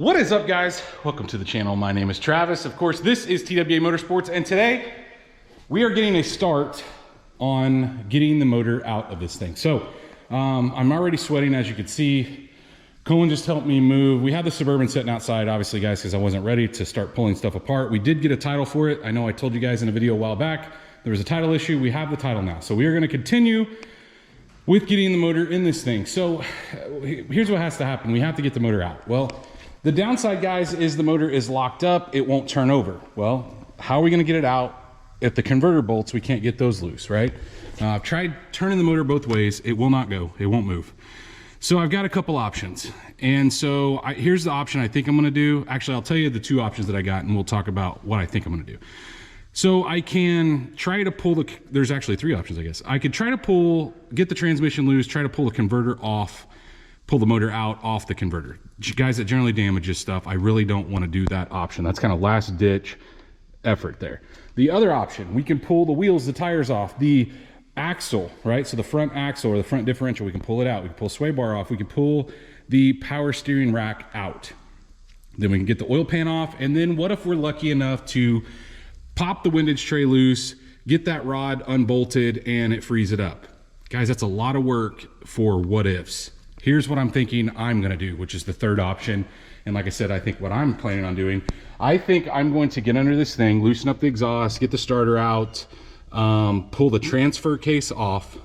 What is up, guys? Welcome to the channel. My name is Travis. Of course, this is TWA Motorsports, and today we are getting a start on getting the motor out of this thing. So I'm already sweating, as you can see. Cohen just helped me move. We had the Suburban sitting outside, obviously, guys, because I wasn't ready to start pulling stuff apart. We did get a title for it. I know I told you guys in a video a while back there was a title issue. We have the title now, so we are going to continue with getting the motor in this thing. So here's what has to happen. We have to get the motor out. Well, the downside, guys, is the motor is locked up. It won't turn over. Well, how are we going to get it out? If the converter bolts, we can't get those loose, right? I've tried turning the motor both ways. It will not go. It won't move. So I've got a couple options. And so here's the option I think I'm going to do. Actually, I'll tell you the two options that I got, and we'll talk about what I think I'm going to do. So I can try to pull there's actually three options, I guess. I could try to get the transmission loose, try to pull the converter off, pull the motor out off the converter. Guys, that generally damages stuff. I really don't want to do that option. That's kind of last ditch effort there. The other option, we can pull the wheels, the tires off, the axle, right? So the front axle or the front differential, we can pull it out. We can pull sway bar off. We can pull the power steering rack out. Then we can get the oil pan off. And then what if we're lucky enough to pop the windage tray loose, get that rod unbolted, and it frees it up? Guys, that's a lot of work for what ifs. Here's what I'm thinking I'm gonna do, which is the third option. And like I said, I think what I'm planning on doing, I think I'm going to get under this thing, loosen up the exhaust, get the starter out, pull the transfer case off,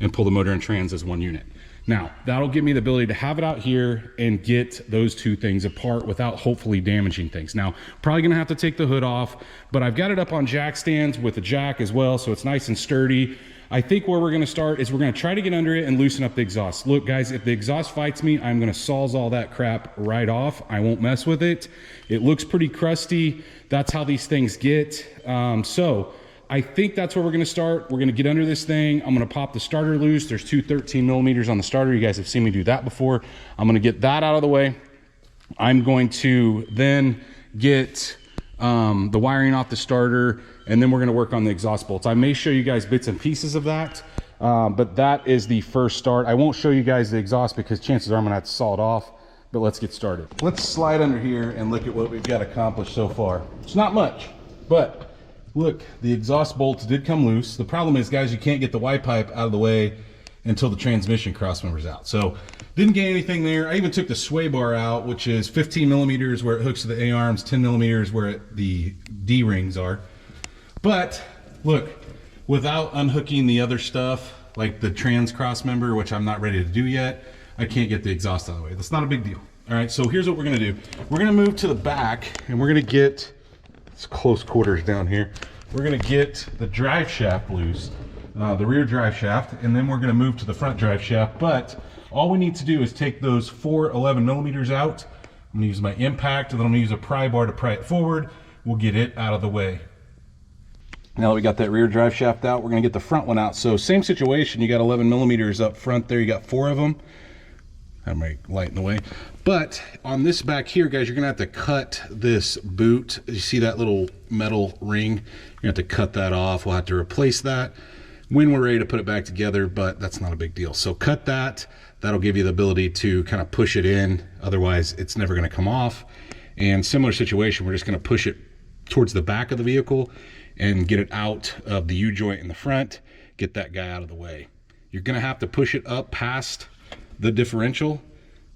and pull the motor and trans as one unit. Now, that'll give me the ability to have it out here and get those two things apart without hopefully damaging things. Now, probably gonna have to take the hood off, but I've got it up on jack stands with a jack as well, so it's nice and sturdy. I think where we're gonna start is we're gonna try to get under it and loosen up the exhaust. Look, guys, if the exhaust fights me, I'm gonna sawzall that crap right off. I won't mess with it. It looks pretty crusty. That's how these things get. So I think that's where we're gonna start. We're gonna get under this thing. I'm gonna pop the starter loose. There's two 13 millimeters on the starter. You guys have seen me do that before. I'm gonna get that out of the way. I'm going to then get the wiring off the starter, and then we're gonna work on the exhaust bolts. I may show you guys bits and pieces of that, but that is the first start. I won't show you guys the exhaust because chances are I'm gonna have to saw it off, but let's get started. Let's slide under here and look at what we've got accomplished so far. It's not much, but look, the exhaust bolts did come loose. The problem is, guys, you can't get the Y pipe out of the way until the transmission cross member's out. So didn't get anything there. I even took the sway bar out, which is 15 millimeters where it hooks to the A-arms, 10 millimeters where the D-rings are. But look, without unhooking the other stuff, like the trans cross member, which I'm not ready to do yet, I can't get the exhaust out of the way. That's not a big deal. All right, so here's what we're gonna do. We're gonna move to the back, and we're gonna get, it's close quarters down here. We're gonna get the drive shaft loose, the rear drive shaft, and then we're gonna move to the front drive shaft. But all we need to do is take those 4 11 millimeters out. I'm gonna use my impact, and then I'm gonna use a pry bar to pry it forward. We'll get it out of the way. Now that we got that rear drive shaft out, we're gonna get the front one out. So same situation, you got 11 millimeters up front there, you got 4 of them. I might light in the way. But on this back here, guys, you're gonna have to cut this boot. You see that little metal ring? You're gonna have to cut that off. We'll have to replace that when we're ready to put it back together, but that's not a big deal. So cut that. That'll give you the ability to kind of push it in. Otherwise, it's never gonna come off. And similar situation, we're just gonna push it towards the back of the vehicle and get it out of the U-joint in the front, get that guy out of the way. You're gonna have to push it up past the differential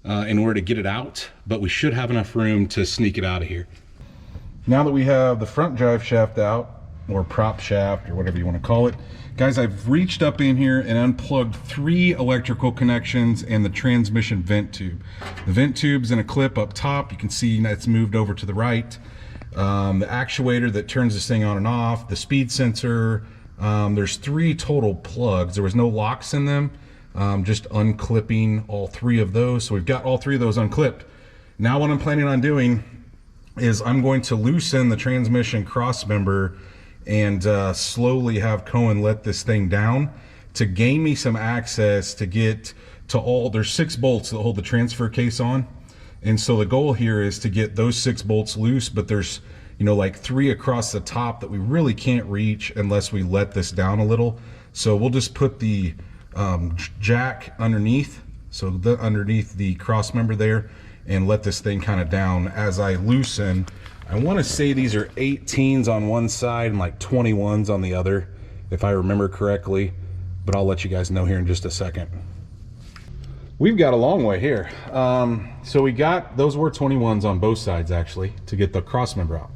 in order to get it out, but we should have enough room to sneak it out of here. Now that we have the front drive shaft out, or prop shaft, or whatever you want to call it, guys, I've reached up in here and unplugged 3 electrical connections and the transmission vent tube. The vent tube's in a clip up top. You can see that's moved over to the right. The actuator that turns this thing on and off, the speed sensor. There's 3 total plugs. There was no locks in them. Just unclipping all 3 of those. So we've got all 3 of those unclipped. Now what I'm planning on doing is I'm going to loosen the transmission cross member and slowly have Cohen let this thing down to gain me some access to get to all, there's 6 bolts that hold the transfer case on. And so the goal here is to get those 6 bolts loose, but there's, you know, like 3 across the top that we really can't reach unless we let this down a little. So we'll just put the jack underneath, so underneath the cross member there, and let this thing kind of down as I loosen. I want to say these are 18s on one side and like 21s on the other, if I remember correctly, but I'll let you guys know here in just a second. We've got a long way here. So we got, those were 21s on both sides actually, to get the cross member out.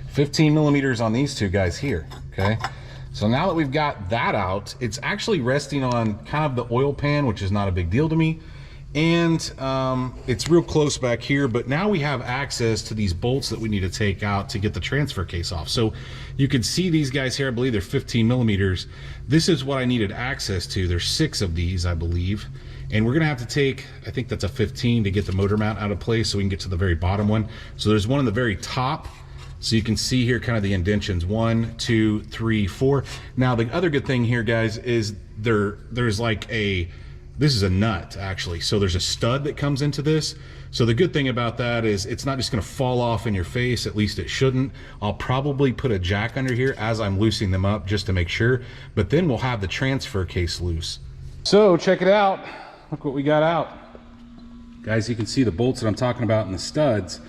15 millimeters on these two guys here, okay? So now that we've got that out, it's actually resting on kind of the oil pan, which is not a big deal to me. And it's real close back here, but now we have access to these bolts that we need to take out to get the transfer case off. So you can see these guys here, I believe they're 15 millimeters. This is what I needed access to. There's 6 of these, I believe. And we're gonna have to take, I think that's a 15 to get the motor mount out of place so we can get to the very bottom one. So there's one on the very top. So you can see here kind of the indentions, 1, 2, 3, 4. Now the other good thing here, guys, is there's like this is a nut actually. So there's a stud that comes into this. So the good thing about that is it's not just gonna fall off in your face, at least it shouldn't. I'll probably put a jack under here as I'm loosening them up just to make sure, but then we'll have the transfer case loose. So check it out, look what we got out. Guys, you can see the bolts that I'm talking about and the studs.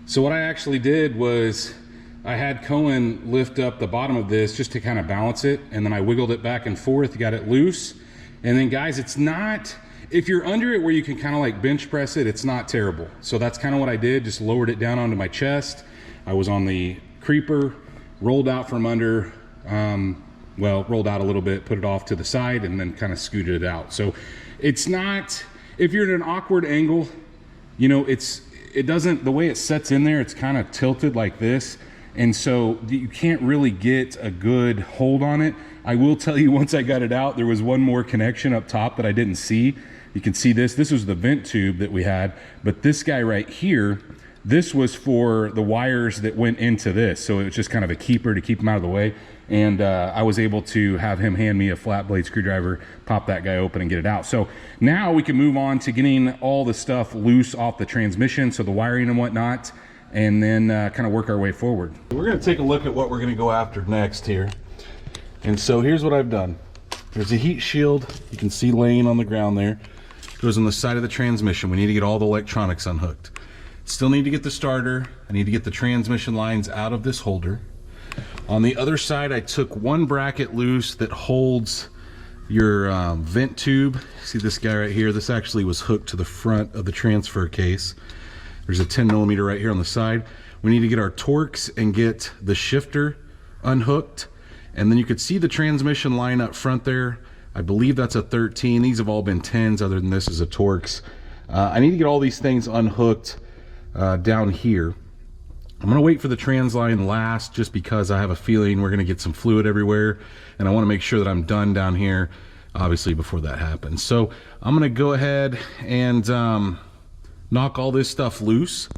So what I actually did was I had Cohen lift up the bottom of this just to kind of balance it, and then I wiggled it back and forth, got it loose. And then guys, it's not, if you're under it where you can kind of like bench press it, it's not terrible. So that's kind of what I did, just lowered it down onto my chest. I was on the creeper, rolled out from under, well, rolled out a little bit, put it off to the side, and then kind of scooted it out. So it's not, if you're at an awkward angle, you know, it doesn't, the way it sets in there, it's kind of tilted like this. And so you can't really get a good hold on it. I will tell you, once I got it out, there was one more connection up top that I didn't see. You can see this. This was the vent tube that we had, but this guy right here, this was for the wires that went into this. So it was just kind of a keeper to keep them out of the way. And I was able to have him hand me a flat blade screwdriver, pop that guy open and get it out. So now we can move on to getting all the stuff loose off the transmission, so the wiring and whatnot, and then kind of work our way forward. We're gonna take a look at what we're gonna go after next here. And so here's what I've done. There's a heat shield you can see laying on the ground there. It goes on the side of the transmission. We need to get all the electronics unhooked. Still need to get the starter. I need to get the transmission lines out of this holder. On the other side, I took one bracket loose that holds your vent tube. See this guy right here? This actually was hooked to the front of the transfer case. There's a 10 millimeter right here on the side. We need to get our Torx and get the shifter unhooked. And then you could see the transmission line up front there. I believe that's a 13. These have all been 10s, other than this is a Torx. I need to get all these things unhooked down here. I'm gonna wait for the trans line last, just because I have a feeling we're gonna get some fluid everywhere, and I wanna make sure that I'm done down here, obviously, before that happens. So I'm gonna go ahead and knock all this stuff loose,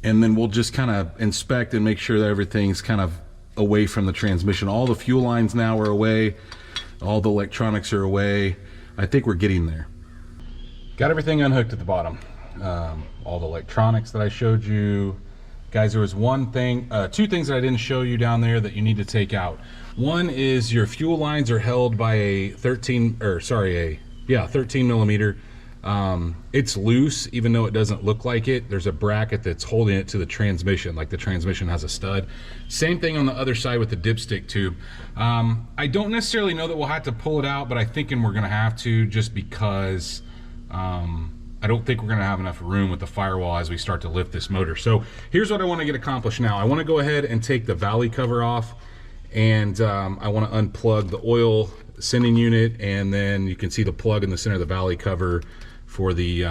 and then we'll just kind of inspect and make sure that everything's kind of away from the transmission. All the fuel lines now are away, all the electronics are away. I think we're getting there. Got everything unhooked at the bottom. All the electronics that I showed you. Guys, there was one thing, two things that I didn't show you down there that you need to take out. One is your fuel lines are held by a 13 millimeter. It's loose, even though it doesn't look like it. There's a bracket that's holding it to the transmission, like the transmission has a stud. Same thing on the other side with the dipstick tube. I don't necessarily know that we'll have to pull it out, but I'm thinking we're gonna have to, just because I don't think we're gonna have enough room with the firewall as we start to lift this motor. So here's what I wanna get accomplished now. I wanna go ahead and take the valley cover off, and I wanna unplug the oil sending unit, and then you can see the plug in the center of the valley cover for the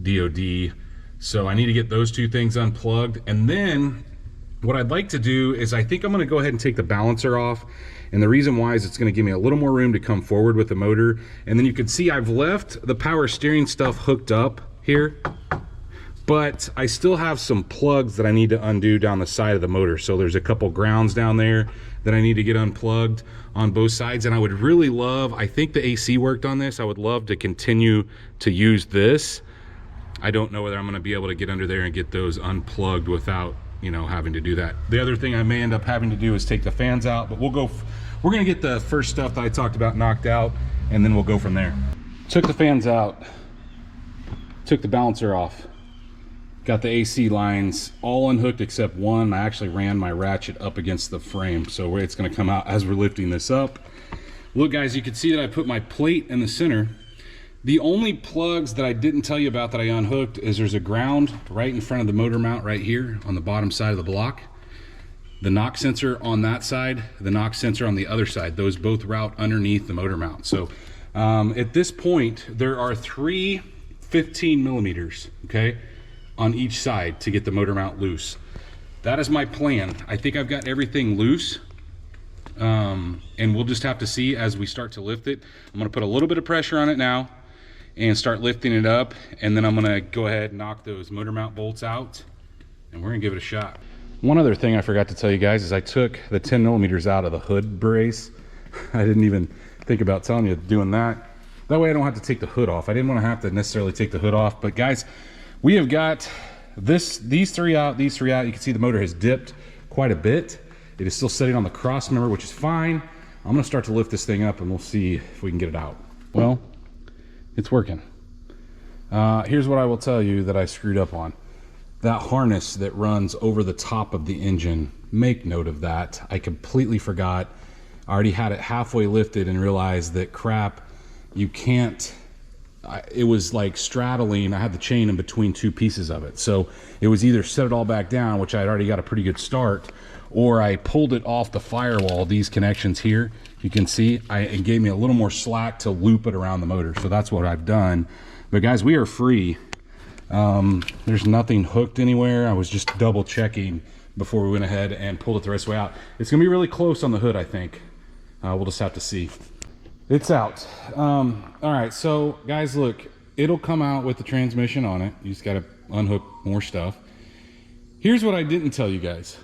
DOD. So I need to get those two things unplugged. And then what I'd like to do is, I think I'm gonna go ahead and take the balancer off. And the reason why is it's gonna give me a little more room to come forward with the motor. And then you can see I've left the power steering stuff hooked up here, but I still have some plugs that I need to undo down the side of the motor. So there's a couple grounds down there that I need to get unplugged on both sides. And I would really love, I think the AC worked on this, I would love to continue to use this. I don't know whether I'm gonna be able to get under there and get those unplugged without, you know, having to do that. The other thing I may end up having to do is take the fans out, but we're gonna get the first stuff that I talked about knocked out, and then we'll go from there. Took the fans out took the balancer off. Got the AC lines all unhooked except one. I actually ran my ratchet up against the frame, so it's going to come out as we're lifting this up. Look guys, you can see that I put my plate in the center. The only plugs that I didn't tell you about that I unhooked is there's a ground right in front of the motor mount right here on the bottom side of the block. The knock sensor on that side, the knock sensor on the other side, those both route underneath the motor mount. So at this point, there are 3 15 millimeters, okay, on each side to get the motor mount loose. That is my plan. I think I've got everything loose, and we'll just have to see as we start to lift it. I'm gonna put a little bit of pressure on it now and start lifting it up, and then I'm gonna go ahead and knock those motor mount bolts out, and we're gonna give it a shot. One other thing I forgot to tell you guys is I took the 10 millimeters out of the hood brace. I didn't even think about telling you doing that. That way I don't have to take the hood off. I didn't want to have to necessarily take the hood off, but guys, we have got these three out. You can see the motor has dipped quite a bit. It is still sitting on the cross member, which is fine. I'm gonna start to lift this thing up and we'll see if we can get it out. Well, it's working. Here's what I will tell you that I screwed up on. That harness that runs over the top of the engine, make note of that. I completely forgot. I already had it halfway lifted and realized that crap, you can't, it was like straddling. I had the chain in between two pieces of it. So it was either set it all back down, which I'd already got a pretty good start, or I pulled it off the firewall, these connections here. You can see, it gave me a little more slack to loop it around the motor. So that's what I've done. But guys, we are free. There's nothing hooked anywhere. I was just double checking before we went ahead and pulled it the rest of the way out. It's gonna be really close on the hood, I think. We'll just have to see. It's out. All right, so guys, look, it'll come out with the transmission on it. You just gotta unhook more stuff. Here's what I didn't tell you guys.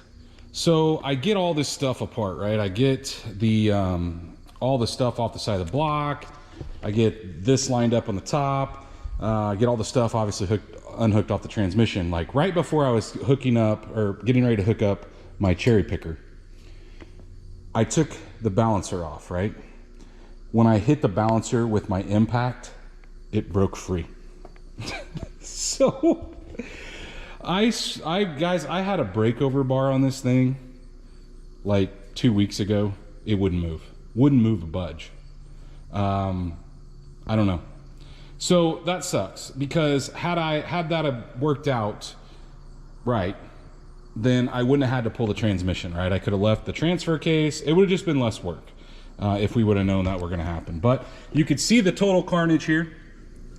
So I get all this stuff apart, right? I get the all the stuff off the side of the block. I get this lined up on the top. I get all the stuff obviously unhooked off the transmission. Like right before I was hooking up or getting ready to hook up my cherry picker, I took the balancer off, right? When I hit the balancer with my impact, it broke free. So guys, I had a breakover bar on this thing like 2 weeks ago. It wouldn't move a budge. I don't know. So that sucks, because had that worked out right, then I wouldn't have had to pull the transmission, right? I could have left the transfer case. It would have just been less work if we would have known that were going to happen. But you could see the total carnage here.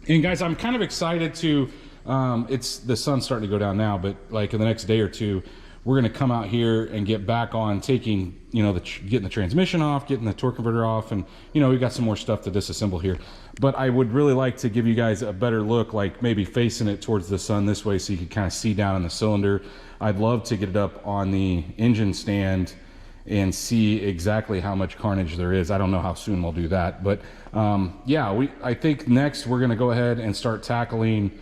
And guys, I'm kind of excited to, the sun's starting to go down now, but like in the next day or two, we're going to come out here and get back on taking, you know, getting the transmission off, getting the torque converter off, and you know, we've got some more stuff to disassemble here. But I would really like to give you guys a better look, like maybe facing it towards the sun this way so you can kind of see down in the cylinder. I'd love to get it up on the engine stand and see exactly how much carnage there is. I don't know how soon we'll do that, but yeah, I think next we're going to go ahead and start tackling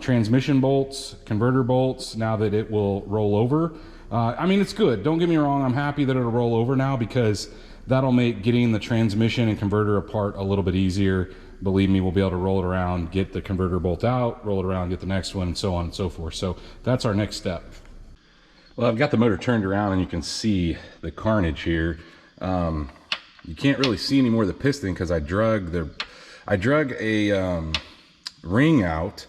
transmission bolts, converter bolts, now that it will roll over. I mean, it's good, don't get me wrong. I'm happy that it'll roll over now, because that'll make getting the transmission and converter apart a little bit easier. Believe me, we'll be able to roll it around, get the converter bolt out, roll it around, get the next one, and so on and so forth. So that's our next step. Well, I've got the motor turned around and you can see the carnage here. You can't really see any more of the piston because I drug a ring out,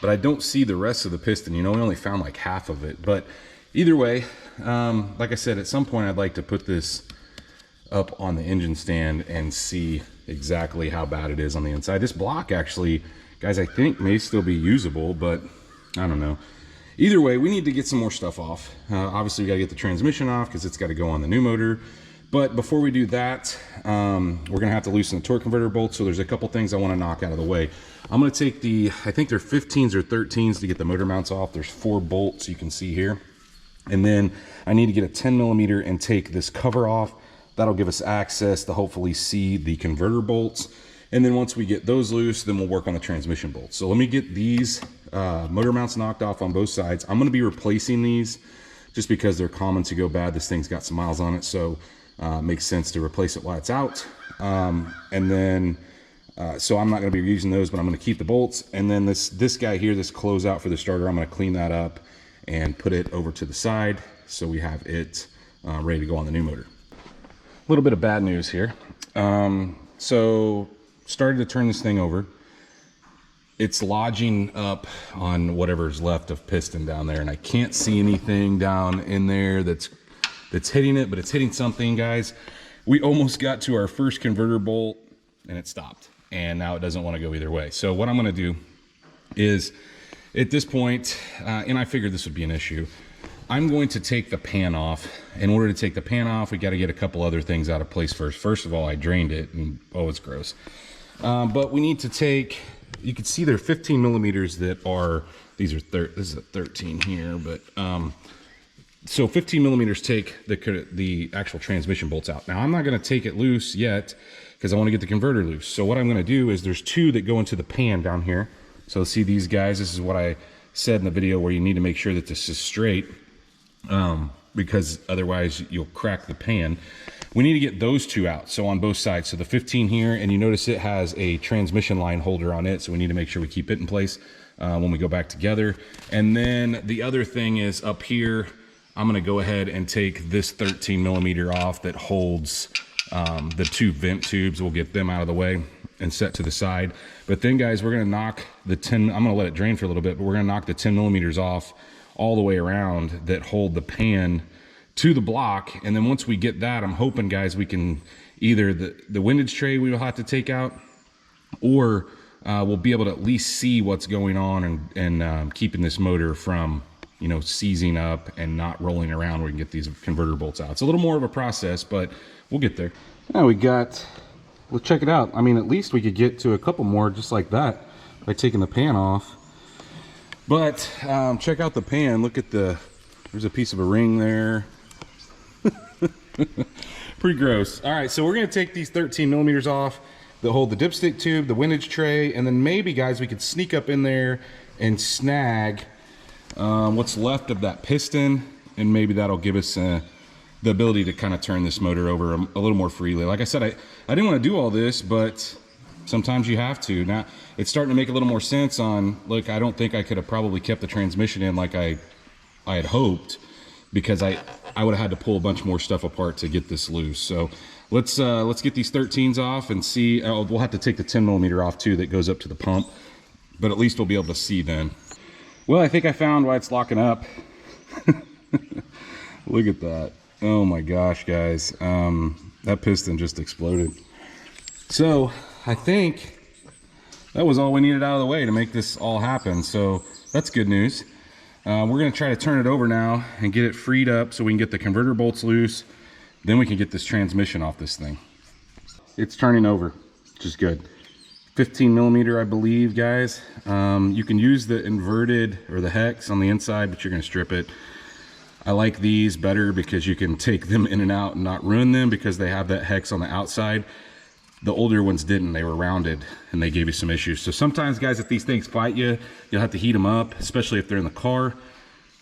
but I don't see the rest of the piston. You know, we only found like half of it. But either way, like I said, at some point I'd like to put this up on the engine stand and see exactly how bad it is on the inside. This block actually, guys, I think may still be usable, but I don't know. Either way, we need to get some more stuff off. Obviously we got to get the transmission off because it's got to go on the new motor. But before we do that, we're gonna have to loosen the torque converter bolt. So there's a couple things I want to knock out of the way. I'm gonna take I think they're 15s or 13s to get the motor mounts off. There's 4 bolts you can see here. And then I need to get a 10 millimeter and take this cover off. That'll give us access to hopefully see the converter bolts. And then once we get those loose, then we'll work on the transmission bolts. So let me get these motor mounts knocked off on both sides. I'm gonna be replacing these just because they're common to go bad. This thing's got some miles on it, so it makes sense to replace it while it's out. And then So I'm not going to be using those, but I'm going to keep the bolts. And then this guy here, this closeout for the starter, I'm going to clean that up and put it over to the side so we have it ready to go on the new motor. A little bit of bad news here. So started to turn this thing over. It's lodging up on whatever's left of piston down there, and I can't see anything down in there that's hitting it, but it's hitting something, guys. We almost got to our first converter bolt and it stopped, and now it doesn't want to go either way. So what I'm going to do is, at this point, and I figured this would be an issue, I'm going to take the pan off. In order to take the pan off, we got to get a couple other things out of place first. First of all, I drained it, and oh, it's gross. But we need to take, you can see there are 15 millimeters that are, these are, this is a 13 here, but so 15 millimeters take the actual transmission bolts out. Now I'm not going to take it loose yet because I want to get the converter loose. So what I'm going to do is, there's two that go into the pan down here. So see these guys, this is what I said in the video, where you need to make sure that this is straight, because otherwise you'll crack the pan. We need to get those two out, so on both sides. So the 15 here, and you notice it has a transmission line holder on it, so we need to make sure we keep it in place when we go back together. And then the other thing is up here, I'm going to go ahead and take this 13 millimeter off that holds the two vent tubes. We'll get them out of the way and set to the side. But then, guys, we're going to knock the 10, I'm going to let it drain for a little bit, but we're going to knock the 10 millimeters off all the way around that hold the pan to the block. And then once we get that, I'm hoping, guys, we can either the windage tray we will have to take out, or we'll be able to at least see what's going on and keeping this motor from, you know, seizing up and not rolling around where we can get these converter bolts out. It's a little more of a process, but we'll get there. Now we got, let's check it out. I mean, at least we could get to a couple more just like that by taking the pan off. But check out the pan. Look at there's a piece of a ring there. Pretty gross. All right, so we're gonna take these 13 millimeters off that hold the dipstick tube, the windage tray, and then maybe, guys, we could sneak up in there and snag what's left of that piston, and maybe that'll give us the ability to kind of turn this motor over a little more freely. Like I said, I didn't want to do all this, but sometimes you have to. Now it's starting to make a little more sense on, look, I don't think I could have probably kept the transmission in like I had hoped, because I would have had to pull a bunch more stuff apart to get this loose. So let's get these 13s off and see. We'll have to take the 10 millimeter off too that goes up to the pump, but at least we'll be able to see then. Well, I think I found why it's locking up. Look at that. Oh my gosh, guys. That piston just exploded. So I think that was all we needed out of the way to make this all happen. So that's good news. We're going to try to turn it over now and get it freed up so we can get the converter bolts loose. Then we can get this transmission off this thing. It's turning over, which is good. 15 millimeter, I believe, guys. You can use the inverted or the hex on the inside, but you're going to strip it. I like these better because you can take them in and out and not ruin them, because they have that hex on the outside. The older ones didn't. They were rounded and they gave you some issues. So sometimes, guys, if these things fight you, you'll have to heat them up, especially if they're in the car.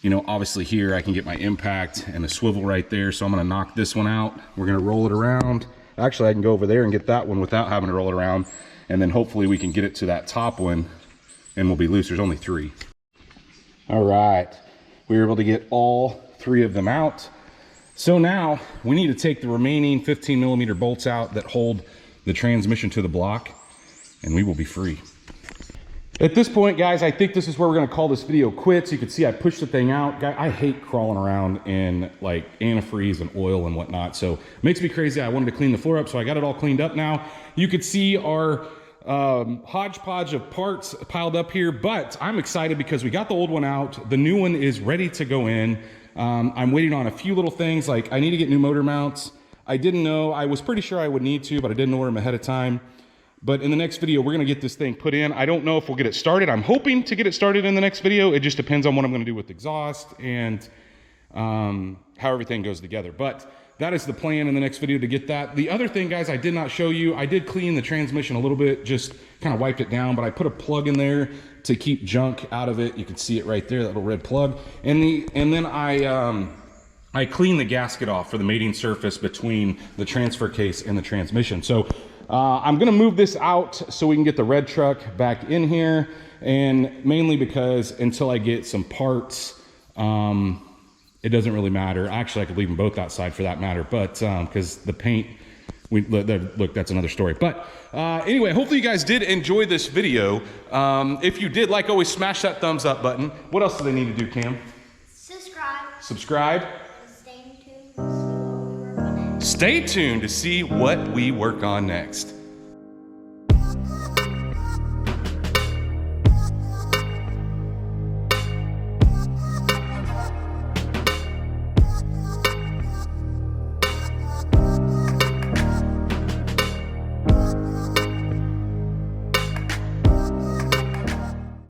You know, obviously here I can get my impact and the swivel right there. So I'm going to knock this one out. We're going to roll it around. Actually, I can go over there and get that one without having to roll it around. And then hopefully we can get it to that top one and we'll be loose. There's only 3. All right. We were able to get all 3 of them out. So now we need to take the remaining 15 millimeter bolts out that hold the transmission to the block, and we will be free. At this point, guys, I think this is where we're going to call this video quits. You can see I pushed the thing out. I hate crawling around in like antifreeze and oil and whatnot, so it makes me crazy. I wanted to clean the floor up, so I got it all cleaned up now. You could see our hodgepodge of parts piled up here, but I'm excited because we got the old one out. The new one is ready to go in. I'm waiting on a few little things, like I need to get new motor mounts. I didn't know, I was pretty sure I would need to, but I didn't order them ahead of time. But in the next video, we're gonna get this thing put in. I don't know if we'll get it started. I'm hoping to get it started in the next video. It just depends on what I'm gonna do with exhaust and how everything goes together. But that is the plan in the next video, to get that. The other thing, guys, I did not show you, I did clean the transmission a little bit, just kind of wiped it down, but I put a plug in there to keep junk out of it. You can see it right there, that little red plug. And then I cleaned the gasket off for the mating surface between the transfer case and the transmission. So I'm gonna move this out so we can get the red truck back in here, and mainly because until I get some parts, it doesn't really matter. Actually, I could leave them both outside for that matter, but because the paint, look, that's another story. But anyway, hopefully you guys did enjoy this video. If you did, like always, smash that thumbs up button. What else do they need to do, Cam? Subscribe. Stay tuned to see what we work on next.